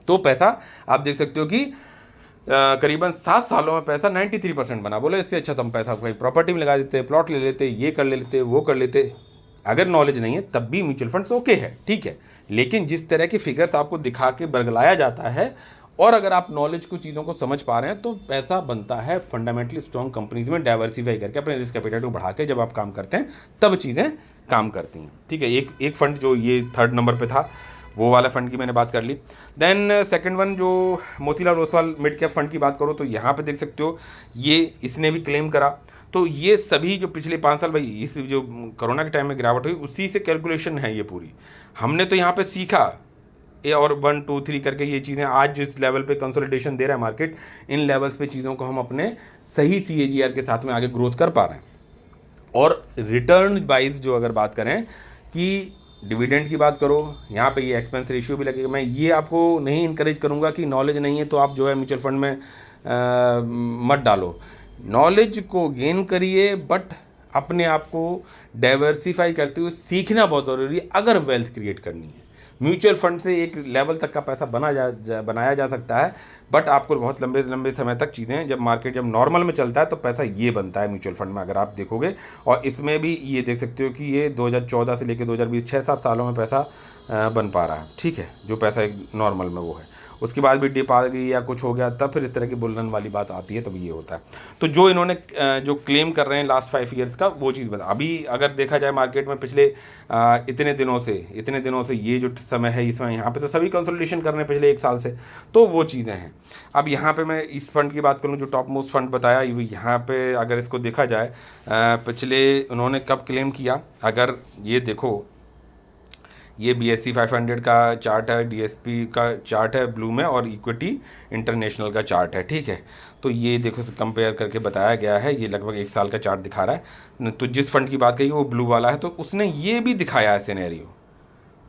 तो पैसा आप देख सकते हो कि करीबन 7 सालों में पैसा 93% बना। बोले इससे अच्छा तो हम पैसा कहीं प्रॉपर्टी में लगा देते, प्लॉट ले लेते, ये कर लेते, वो कर लेते। अगर नॉलेज नहीं है तब भी म्यूचुअल फंड्स ओके है, ठीक है, लेकिन जिस तरह की फिगर्स आपको दिखा के बरगलाया जाता है, और अगर आप नॉलेज को चीज़ों को समझ पा रहे हैं, तो पैसा बनता है फंडामेंटली स्ट्रॉन्ग कंपनीज में डाइवर्सिफाई करके, अपने रिस्क कैपिटल को बढ़ा के जब आप काम करते हैं तब चीज़ें काम करती हैं। ठीक है, एक फंड जो ये 3rd नंबर पे था, वो वाला फंड की मैंने बात कर ली। देन सेकंड वन जो Motilal Oswal mid cap fund की बात करो, तो यहाँ पे देख सकते हो ये इसने भी क्लेम करा। तो ये सभी जो पिछले 5 साल, भाई इस जो कोरोना के टाइम में गिरावट हुई उसी से कैलकुलेशन है ये पूरी। हमने तो यहाँ पे सीखा ए और 1 2 3 करके ये चीज़ें, आज जिस लेवल पे कंसोलिडेशन दे रहा है मार्केट, इन लेवल्स पे चीज़ों को हम अपने सही CAGR के साथ में आगे ग्रोथ कर पा रहे हैं। और रिटर्न वाइज जो अगर बात करें कि डिविडेंड की बात करो, यहाँ पे ये एक्सपेंस रेशियो भी लगेगा। मैं ये आपको नहीं इनकरेज करूँगा कि नॉलेज नहीं है तो आप जो है म्यूचुअल फंड में मत डालो। नॉलेज को गेन करिए, बट अपने आप को डाइवर्सिफाई करते हुए सीखना बहुत ज़रूरी है अगर वेल्थ क्रिएट करनी है। म्यूचुअल फंड से एक लेवल तक का पैसा बनाया जा सकता है, बट आपको बहुत लंबे लंबे समय तक चीज़ें, जब मार्केट जब नॉर्मल में चलता है तो पैसा ये बनता है म्यूचुअल फंड में, अगर आप देखोगे। और इसमें भी ये देख सकते हो कि ये 2014 से लेकर 2020 6-7 सालों में पैसा बन पा रहा है। ठीक है, जो पैसा एक नॉर्मल में वो है, उसके बाद भी डिप आ गई या कुछ हो गया तब फिर इस तरह की बुलरन वाली बात आती है, तब ये होता है। तो जो इन्होंने जो क्लेम कर रहे हैं लास्ट 5 ईयर्स का, वो चीज़ बता। अभी अगर देखा जाए मार्केट में पिछले इतने दिनों से ये जो समय है, इसमें यहाँ पे तो सभी कंसोलिडेशन कर रहे हैं पिछले 1 साल से, तो वो चीज़ें हैं। अब यहाँ पे मैं इस फंड की बात करूँ जो टॉप मोस्ट फंड बताया, यहाँ पे अगर इसको देखा जाए पिछले उन्होंने कब क्लेम किया, अगर ये देखो, ये BSE 500 का चार्ट है, DSP का चार्ट है ब्लू में, और इक्विटी इंटरनेशनल का चार्ट है। ठीक है, तो ये देखो कंपेयर करके बताया गया है, ये लगभग 1 साल का चार्ट दिखा रहा है। तो जिस फंड की बात कही वो ब्लू वाला है, तो उसने ये भी दिखाया है सिनेरियो।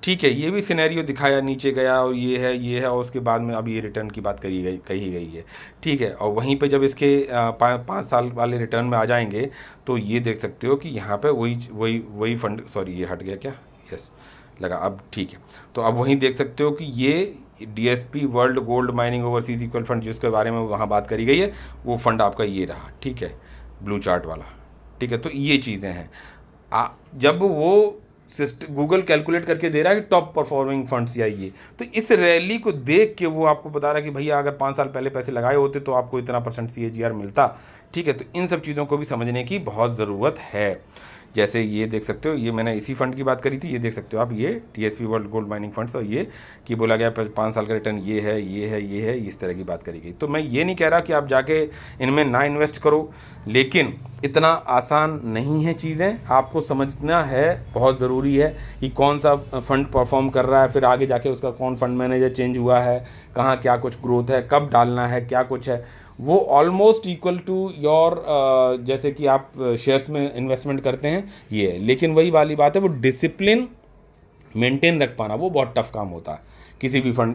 ठीक है, ये भी सिनेरियो दिखाया, नीचे गया और ये है, और उसके बाद में अब ये रिटर्न की बात कही गई है। ठीक है, और वहीं पे जब इसके 5 साल वाले रिटर्न में आ जाएंगे, तो ये देख सकते हो कि यहाँ पे वही फंड, सॉरी ये हट गया क्या, यस लगा, अब ठीक है। तो अब वहीं देख सकते हो कि ये DSP world gold mining overseas equal fund जिसके बारे में वहाँ बात करी गई है, वो फंड आपका ये रहा। ठीक है, ब्लू चार्ट वाला। ठीक है, तो ये चीज़ें हैं। जब वो गूगल कैलकुलेट करके दे रहा है कि टॉप परफॉर्मिंग फंड्स या ये, तो इस रैली को देख के वो आपको बता रहा है कि भैया अगर 5 साल पहले पैसे लगाए होते तो आपको इतना % CAGR मिलता। ठीक है, तो इन सब चीज़ों को भी समझने की बहुत ज़रूरत है। जैसे ये देख सकते हो, ये मैंने इसी फंड की बात करी थी, ये देख सकते हो आप, ये DSP world gold mining funds, और ये कि बोला गया 5 साल का रिटर्न ये है, इस तरह की बात करी गई। तो मैं ये नहीं कह रहा कि आप जाके इनमें ना इन्वेस्ट करो, लेकिन इतना आसान नहीं है चीज़ें, आपको समझना है, बहुत ज़रूरी है कि कौन सा फंड परफॉर्म कर रहा है, फिर आगे जाके उसका कौन फंड मैनेजर चेंज हुआ है, कहाँ क्या कुछ ग्रोथ है, कब डालना है, क्या कुछ है। वो ऑलमोस्ट इक्वल टू योर, जैसे कि आप शेयर्स में इन्वेस्टमेंट करते हैं ये है, लेकिन वही वाली बात है, वो डिसिप्लिन मेंटेन रख पाना वो बहुत टफ काम होता है। किसी भी फंड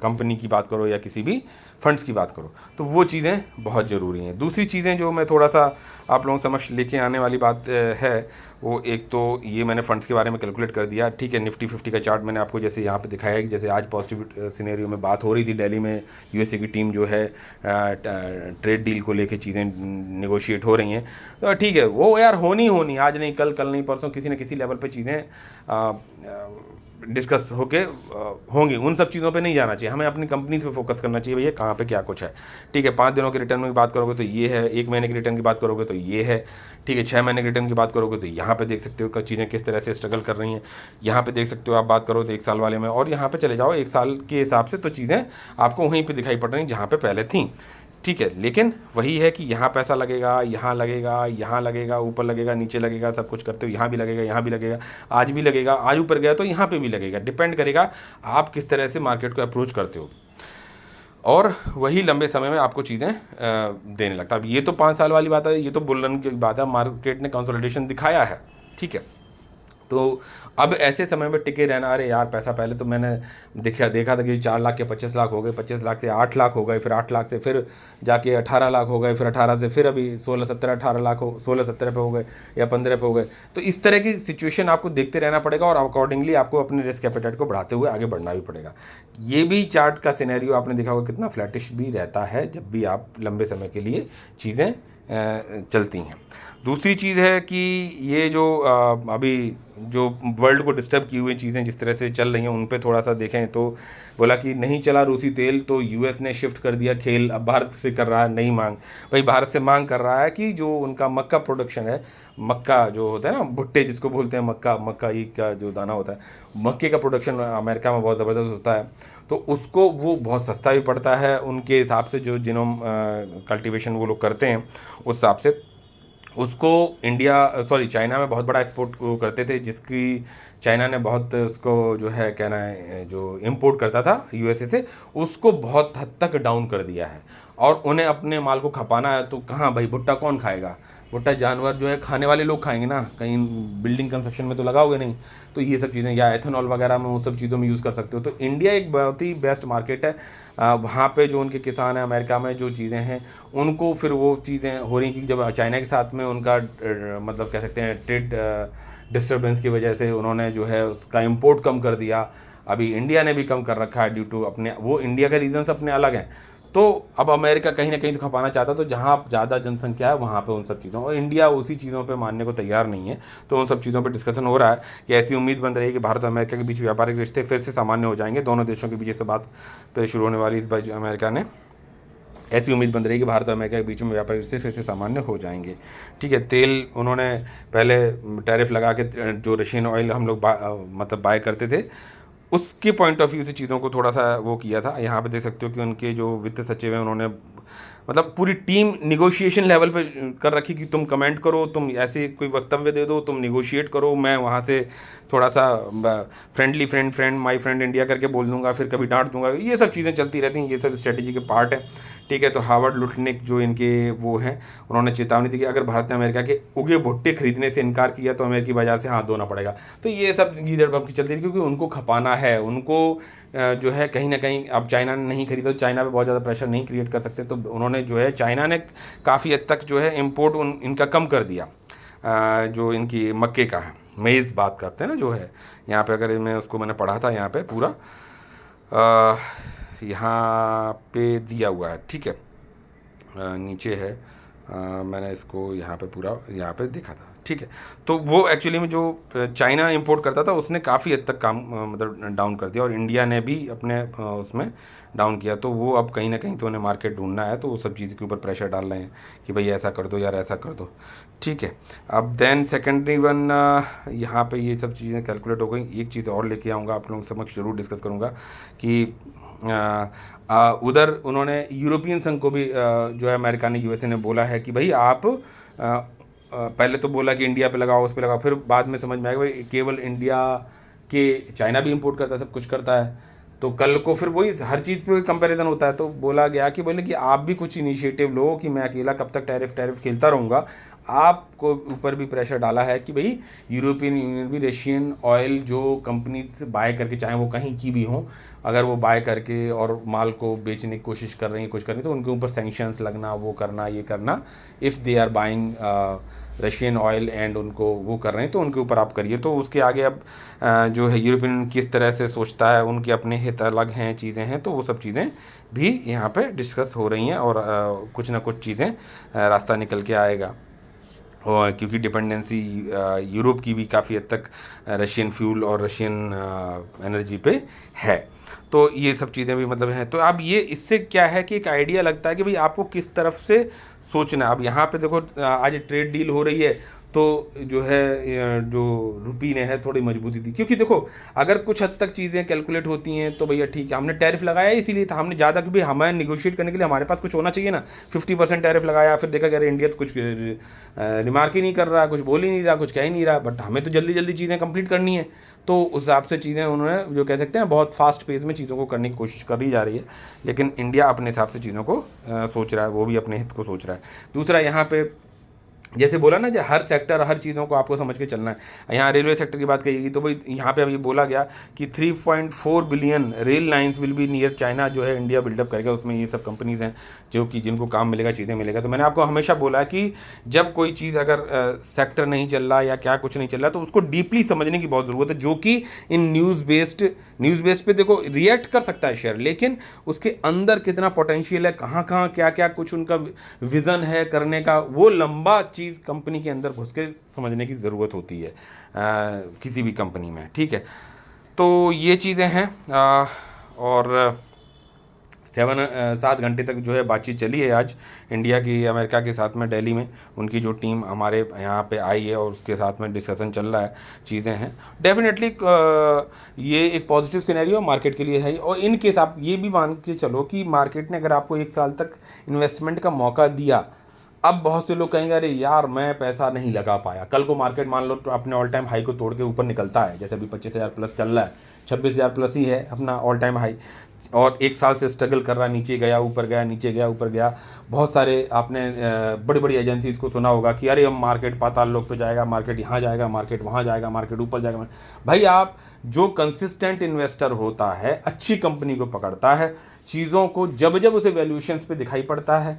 कंपनी की बात करो या किसी भी फंड्स की बात करो, तो वो चीज़ें बहुत ज़रूरी हैं। दूसरी चीज़ें जो मैं थोड़ा सा आप लोगों के समक्ष लेके आने वाली बात है, वो एक तो ये मैंने फंड्स के बारे में कैलकुलेट कर दिया। ठीक है, निफ्टी 50 का चार्ट मैंने आपको जैसे यहाँ पे दिखाया है कि जैसे आज पॉजिटिव सिनेरियो में बात हो रही थी, दिल्ली में USA की टीम जो है ट्रेड डील को लेके चीज़ें नेगोशिएट हो रही हैं। तो ठीक है, वो यार होनी आज नहीं कल नहीं परसों किसी न किसी लेवल पर चीज़ें डिस्कस होके होंगी। उन सब चीज़ों पे नहीं जाना चाहिए, हमें अपनी कंपनीज पे फोकस करना चाहिए, भैया कहाँ पे क्या कुछ है। ठीक है, 5 दिनों के रिटर्न में बात करोगे तो ये है, 1 महीने के रिटर्न की बात करोगे तो ये है। ठीक है, 6 महीने के रिटर्न की बात करोगे तो यहाँ पे देख सकते हो चीज़ें किस तरह से स्ट्रगल कर रही हैं। यहाँ पे देख सकते हो आप बात करो तो 1 साल वाले में, और यहाँ पे चले जाओ 1 साल के हिसाब से, तो चीज़ें आपको वहीं पर दिखाई पड़ रही जहाँ पर पहले थी। ठीक है, लेकिन वही है कि यहाँ पैसा लगेगा, यहाँ लगेगा, यहाँ लगेगा, ऊपर लगेगा, नीचे लगेगा, सब कुछ करते हो, यहाँ भी लगेगा, यहाँ भी लगेगा, आज भी लगेगा, आज ऊपर गया तो यहाँ पे भी लगेगा। डिपेंड करेगा आप किस तरह से मार्केट को अप्रोच करते हो, और वही लंबे समय में आपको चीज़ें देने लगता है। अब ये तो 5 साल वाली बात है, ये तो बुल रन की बात है, मार्केट ने कंसोलिडेशन दिखाया है, ठीक है। तो अब ऐसे समय में टिके रहना, अरे यार पैसा, पहले तो मैंने देखा था कि 4 लाख के 25 लाख हो गए, 25 लाख से 8 लाख हो गए, फिर 8 लाख से फिर जाके 18 लाख हो गए, फिर 18 से फिर अभी 16-17 18 लाख हो, 16-17 पे हो गए या 15 पे हो गए। तो इस तरह की सिचुएशन आपको देखते रहना पड़ेगा, और अकॉर्डिंगली आपको अपने रिस्क एपेटाइट को बढ़ाते हुए आगे बढ़ना भी पड़ेगा। ये भी चार्ट का सिनेरियो आपने देखा होगा कितना फ्लैटिश भी रहता है जब भी आप लंबे समय के लिए चीज़ें चलती हैं। दूसरी चीज़ है कि ये जो अभी जो वर्ल्ड को डिस्टर्ब की हुई चीज़ें जिस तरह से चल रही हैं उन पे थोड़ा सा देखें तो बोला कि नहीं चला रूसी तेल, तो यूएस ने शिफ्ट कर दिया खेल, अब भारत से कर रहा है नई मांग। भाई भारत से मांग कर रहा है कि जो उनका मक्का प्रोडक्शन है, मक्का जो होता है ना, भुट्टे जिसको बोलते हैं, मक्का ही का जो दाना होता है, मक्के का प्रोडक्शन अमेरिका में बहुत ज़बरदस्त होता है, तो उसको वो बहुत सस्ता भी पड़ता है उनके हिसाब से, जो जिनोम कल्टीवेशन वो लोग करते हैं उस हिसाब से। उसको चाइना में बहुत बड़ा एक्सपोर्ट करते थे, जिसकी चाइना ने बहुत उसको जो है कहना है जो इंपोर्ट करता था यूएसए से, उसको बहुत हद तक डाउन कर दिया है, और उन्हें अपने माल को खपाना है। तो कहाँ भाई, भुट्टा कौन खाएगा? भुट्टा जानवर जो है खाने वाले लोग खाएंगे ना, कहीं बिल्डिंग कंस्ट्रक्शन में तो लगाओगे नहीं। तो ये सब चीज़ें, या एथेनॉल वगैरह में उन सब चीज़ों में यूज़ कर सकते हो। तो इंडिया एक बहुत ही बेस्ट मार्केट है। वहाँ पे जो उनके किसान हैं, अमेरिका में जो चीज़ें हैं उनको फिर वो चीज़ें हो रही कि जब चाइना के साथ में उनका मतलब कह सकते हैं ट्रेड डिस्टर्बेंस की वजह से उन्होंने जो है उसका इंपोर्ट कम कर दिया। अभी इंडिया ने भी कम कर रखा है ड्यू टू अपने, वो इंडिया के रीजंस अपने अलग हैं। तो अब अमेरिका कहीं ना कहीं तो खपाना चाहता, तो जहाँ ज़्यादा जनसंख्या है वहाँ पे उन सब चीज़ों, और इंडिया उसी चीज़ों पे मानने को तैयार नहीं है। तो उन सब चीज़ों पे डिस्कशन हो रहा है कि ऐसी उम्मीद बन रही है कि भारत और अमेरिका के बीच व्यापारिक रिश्ते फिर से सामान्य हो जाएंगे। दोनों देशों के बीच से बात पे शुरू होने वाली इस बार अमेरिका ने ऐसी उम्मीद बन रही है कि भारत और अमेरिका के बीच में व्यापारिक रिश्ते फिर से सामान्य हो जाएंगे। ठीक है, तेल उन्होंने पहले टैरिफ लगा के जो रशियन ऑयल हम लोग मतलब बाय करते थे, उसके पॉइंट ऑफ व्यू से चीज़ों को थोड़ा सा वो किया था। यहाँ पे देख सकते हो कि उनके जो वित्त सचिव हैं उन्होंने मतलब पूरी टीम निगोशिएशन लेवल पे कर रखी कि तुम कमेंट करो, तुम ऐसे कोई वक्तव्य दे दो, तुम निगोशिएट करो, मैं वहाँ से थोड़ा सा friendly friend my friend India करके बोल दूंगा, फिर कभी डांट दूंगा। ये सब चीज़ें चलती रहती हैं, ये सब स्ट्रेटजी के पार्ट है। ठीक है, तो हार्वर्ड लुटनिक जो इनके वो हैं, उन्होंने चेतावनी दी कि अगर भारत ने अमेरिका के उगे भुट्टे खरीदने से इनकार किया तो अमेरिकी बाजार से हाथ धोना पड़ेगा। तो ये सब गीदड़ बम चलती रही, क्योंकि उनको खपाना है, उनको जो है कहीं ना कहीं। अब चाइना ने नहीं खरीदा तो चाइना पे बहुत ज़्यादा प्रेशर नहीं क्रिएट कर सकते, तो उन्होंने जो है चाइना ने काफ़ी हद तक जो है इम्पोर्ट इनका कम कर दिया। जो इनकी मक्के का है, मेज़ बात करते हैं ना जो है, यहाँ पे अगर मैं उसको मैंने पढ़ा था यहाँ पे पूरा यहाँ पे दिया हुआ है। ठीक है, नीचे है, मैंने इसको यहाँ पे पूरा यहाँ पे देखा था। ठीक है, तो वो एक्चुअली में जो चाइना इंपोर्ट करता था उसने काफ़ी हद तक काम मतलब डाउन कर दिया, और इंडिया ने भी अपने उसमें डाउन किया। तो वो अब कहीं ना कहीं तो उन्हें मार्केट ढूंढना है, तो वो सब चीज़ के ऊपर प्रेशर डाल रहे हैं कि भाई ऐसा कर दो यार, ऐसा कर दो। ठीक है, अब देन सेकेंडरी वन, यहाँ पे ये सब चीज़ें कैलकुलेट हो गई। एक चीज़ और लेके आऊँगा आप लोगों के समक्ष, जरूर डिस्कस करूँगा कि उधर उन्होंने यूरोपियन संघ को भी जो है अमेरिका ने, यूएसए ने बोला है कि भाई आप पहले तो बोला कि इंडिया पे लगाओ, उस पे लगाओ, फिर बाद में समझ में आएगा भाई केवल इंडिया के, चाइना भी इंपोर्ट करता है, सब कुछ करता है, तो कल को फिर वही हर चीज़ पे कंपैरिजन होता है। तो बोला गया कि बोले कि आप भी कुछ इनिशिएटिव लो, कि मैं अकेला कब तक टैरिफ खेलता रहूँगा। आपको ऊपर भी प्रेशर डाला है कि भाई यूरोपियन यूनियन भी रशियन ऑयल जो कंपनीज बाय करके, चाहे वो कहीं की भी हों, अगर वो बाय करके और माल को बेचने की कोशिश कर रही हैं, कुछ कर रही हैं, तो उनके ऊपर सैंक्शंस लगना, वो करना, ये करना, if they are buying Russian oil and उनको वो कर रहे हैं तो उनके ऊपर आप करिए। तो उसके आगे अब जो है यूरोपियन किस तरह से सोचता है, उनके अपने हित अलग हैं, चीज़ें हैं, तो वो सब चीज़ें भी यहाँ पे डिस्कस हो रही हैं, और कुछ ना कुछ चीज़ें रास्ता निकल के आएगा। और क्योंकि डिपेंडेंसी यूरोप की भी काफ़ी हद तक रशियन फ्यूल और रशियन एनर्जी पे है, तो ये सब चीज़ें भी मतलब हैं। तो अब ये इससे क्या है कि एक आइडिया लगता है कि भाई आपको किस तरफ से सोचना है। अब यहाँ पे देखो आज ट्रेड डील हो रही है, तो जो है जो रुपये ने है थोड़ी मजबूती दी। क्योंकि देखो अगर कुछ हद तक चीज़ें कैलकुलेट होती हैं तो भैया ठीक है, हमने टैरिफ लगाया इसीलिए था, हमने ज़्यादा भी हमें निगोशिएट करने के लिए हमारे पास कुछ होना चाहिए ना। 50% टैरिफ लगाया, फिर देखा कि अरे इंडिया तो कुछ रिमार्क ही नहीं कर रहा, कुछ बोल ही नहीं रहा, कुछ कह ही नहीं रहा, बट हमें तो जल्दी जल्दी चीज़ें कंप्लीट करनी है। तो उस हिसाब से चीज़ें उन्होंने जो कह सकते हैं बहुत फास्ट पेस में चीज़ों को करने की कोशिश कर ही जा रही है। लेकिन इंडिया अपने हिसाब से चीज़ों को सोच रहा है, वो भी अपने हित को सोच रहा है। दूसरा यहाँ पे जैसे बोला ना, जो हर सेक्टर हर चीज़ों को आपको समझ के चलना है। यहाँ रेलवे सेक्टर की बात कही तो भाई यहाँ पे अभी बोला गया कि 3.4 billion rail lines will be near China, जो है इंडिया बिल्डअप करेगा। उसमें ये सब कंपनीज़ हैं जो कि जिनको काम मिलेगा, चीज़ें मिलेगा। तो मैंने आपको हमेशा बोला कि जब कोई चीज़ अगर सेक्टर नहीं चल रहा या क्या कुछ नहीं चल रहा तो उसको डीपली समझने की बहुत ज़रूरत है, जो कि इन न्यूज़ बेस्ड पे देखो रिएक्ट कर सकता है शेयर, लेकिन उसके अंदर कितना पोटेंशियल है, कहाँ कहाँ क्या क्या कुछ उनका विज़न है करने का, वो लंबा चीज़ कंपनी के अंदर घुस के समझने की ज़रूरत होती है किसी भी कंपनी में, ठीक है। तो ये चीज़ें हैं और 7 घंटे तक जो है बातचीत चली है आज इंडिया की अमेरिका के साथ में, दिल्ली में उनकी जो टीम हमारे यहाँ पे आई है और उसके साथ में डिस्कशन चल रहा है, चीज़ें हैं। डेफिनेटली ये एक पॉजिटिव सिनेरियो मार्केट के लिए है। और इन केस आप ये भी मान के चलो कि मार्केट ने अगर आपको 1 साल तक इन्वेस्टमेंट का मौका दिया, अब बहुत से लोग कहेंगे अरे यार मैं पैसा नहीं लगा पाया, कल को मार्केट मान लो तो अपने ऑल टाइम हाई को तोड़ के ऊपर निकलता है, जैसे अभी 25,000 प्लस चल रहा है, 26,000 प्लस ही है अपना ऑल टाइम हाई, और 1 साल से स्ट्रगल कर रहा, नीचे गया ऊपर गया, नीचे गया ऊपर गया। बहुत सारे आपने बड़ी बड़ी एजेंसीज को सुना होगा कि अरे हम मार्केट पाताल लोक पे जाएगा, मार्केट यहाँ जाएगा, मार्केट वहाँ जाएगा, मार्केट ऊपर जाएगा। भाई आप जो कंसिस्टेंट इन्वेस्टर होता है, अच्छी कंपनी को पकड़ता है, चीज़ों को जब जब उसे वैल्यूएशंस पे दिखाई पड़ता है,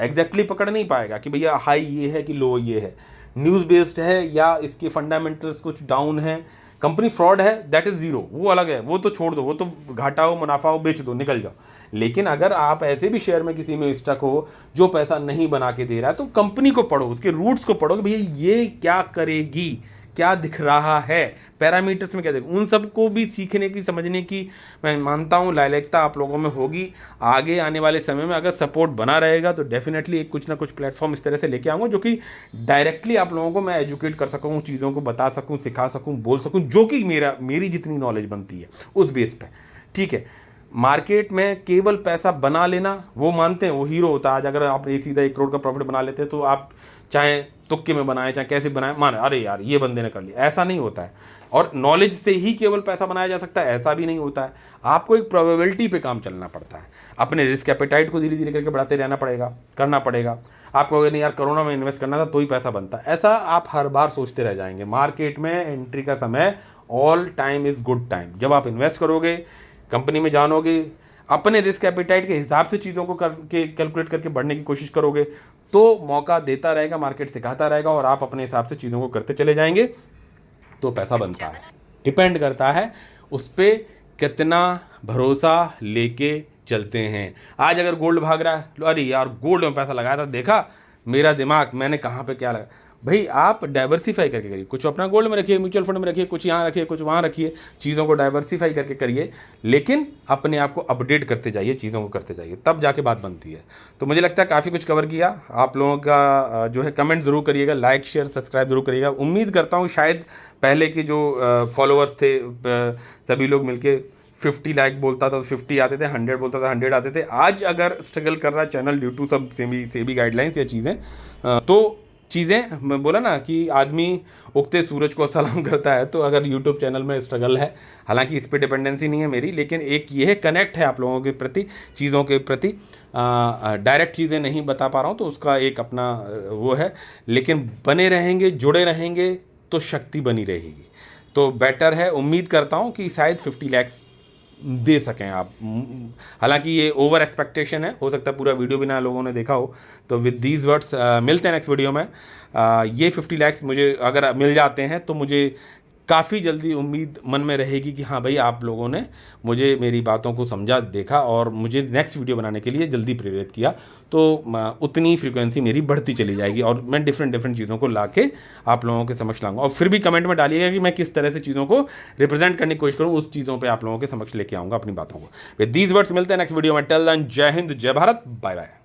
एग्जैक्टली पकड़ नहीं पाएगा कि भैया हाई ये है कि लो ये है, न्यूज़ बेस्ड है या इसके फंडामेंटल्स कुछ डाउन है, कंपनी फ्रॉड है, दैट इज़ ज़ीरो, वो अलग है, वो तो छोड़ दो, वो तो घाटा हो मुनाफा हो बेच दो, निकल जाओ। लेकिन अगर आप ऐसे भी शेयर में किसी में स्टक हो जो पैसा नहीं बना के दे रहा है, तो कंपनी को पढ़ो, उसके रूट्स को पढ़ो कि भैया ये क्या करेगी, क्या दिख रहा है, पैरामीटर्स में क्या देख, उन सब को भी सीखने की समझने की मैं मानता हूँ लायक आप लोगों में होगी। आगे आने वाले समय में अगर सपोर्ट बना रहेगा तो डेफिनेटली एक कुछ ना कुछ प्लेटफॉर्म इस तरह से लेके आऊँगा जो कि डायरेक्टली आप लोगों को मैं एजुकेट कर सकूँ, चीज़ों को बता सकूँ, सिखा सकूँ, बोल सकूँ, जो कि मेरी जितनी नॉलेज बनती है उस बेस पर, ठीक है। मार्केट में केवल पैसा बना लेना, वो मानते हैं वो हीरो होता है। आज अगर आप सीधा 1 करोड़ का प्रॉफिट बना लेते हैं तो आप चाहे तुक्के में बनाए चाहे कैसे बनाए, माने अरे यार ये बंदे ने कर लिया, ऐसा नहीं होता है। और नॉलेज से ही केवल पैसा बनाया जा सकता है, ऐसा भी नहीं होता है। आपको एक प्रोबेबिलिटी पे काम चलना पड़ता है, अपने रिस्क एपेटाइट को धीरे धीरे करके बढ़ाते रहना पड़ेगा, करना पड़ेगा। आपको अगर नहीं यार कोरोना में इन्वेस्ट करना था तो ही पैसा बनता है, ऐसा आप हर बार सोचते रह जाएंगे। मार्केट में एंट्री का समय all time is good time. जब आप इन्वेस्ट करोगे, कंपनी में जानोगे, अपने रिस्क एपेटाइट के हिसाब से चीज़ों को करके कैलकुलेट करके बढ़ने की कोशिश करोगे, तो मौका देता रहेगा, मार्केट सिखाता रहेगा और आप अपने हिसाब से चीज़ों को करते चले जाएंगे तो पैसा बनता है। डिपेंड करता है उस पर कितना भरोसा लेके चलते हैं। आज अगर गोल्ड भाग रहा है, अरे यार गोल्ड में पैसा लगाया था, देखा मेरा दिमाग, मैंने कहाँ पे क्या लगा। भाई आप डाइवर्सिफाई करके करिए, कुछ अपना गोल्ड में रखिए, म्यूचुअल फंड में रखिए, कुछ यहाँ रखिए, कुछ वहाँ रखिए, चीज़ों को डाइवर्सिफाई करके करिए, लेकिन अपने आप को अपडेट करते जाइए, चीज़ों को करते जाइए, तब जाके बात बनती है। तो मुझे लगता है काफ़ी कुछ कवर किया। आप लोगों का जो है कमेंट ज़रूर करिएगा, लाइक शेयर सब्सक्राइब जरूर करिएगा। उम्मीद करता हूँ शायद पहले के जो फॉलोअर्स थे सभी लोग मिलके 50 लाइक बोलता था तो 50 आते थे, 100 बोलता था 100 आते थे। आज अगर स्ट्रगल कर रहा है चैनल ड्यू टू सब सेबी गाइडलाइंस या चीज़ें, तो चीज़ें मैं बोला ना कि आदमी उगते सूरज को सलाम करता है, तो अगर यूट्यूब चैनल में स्ट्रगल है, हालांकि इस पर डिपेंडेंसी नहीं है मेरी, लेकिन एक ये है कनेक्ट है आप लोगों के प्रति, चीज़ों के प्रति। डायरेक्ट चीज़ें नहीं बता पा रहा हूँ तो उसका एक अपना वो है, लेकिन बने रहेंगे, जुड़े रहेंगे तो शक्ति बनी रहेगी। तो बेटर है, उम्मीद करता हूँ कि शायद 50 लाख दे सकें आप। हालांकि ये ओवर एक्सपेक्टेशन है, हो सकता है पूरा वीडियो भी ना लोगों ने देखा हो। तो विद दीज वर्ड्स मिलते हैं नेक्स्ट वीडियो में। ये 50 लाख मुझे अगर मिल जाते हैं तो मुझे काफ़ी जल्दी उम्मीद मन में रहेगी कि हाँ भाई आप लोगों ने मुझे मेरी बातों को समझा, देखा और मुझे नेक्स्ट वीडियो बनाने के लिए जल्दी प्रेरित किया, तो उतनी फ्रीक्वेंसी मेरी बढ़ती चली जाएगी और मैं डिफरेंट चीज़ों को लाके आप लोगों के समक्ष लाऊंगा। और फिर भी कमेंट में डालिएगा कि मैं किस तरह से चीज़ों को रिप्रेजेंट करने की कोशिश करूँ, उस चीज़ों पर आप लोगों के समक्ष लेके आऊँगा अपनी बातों को। विद दीज वर्ड्स मिलते हैं नेक्स्ट वीडियो में। टिल देन जय हिंद, जय भारत, बाय बाय।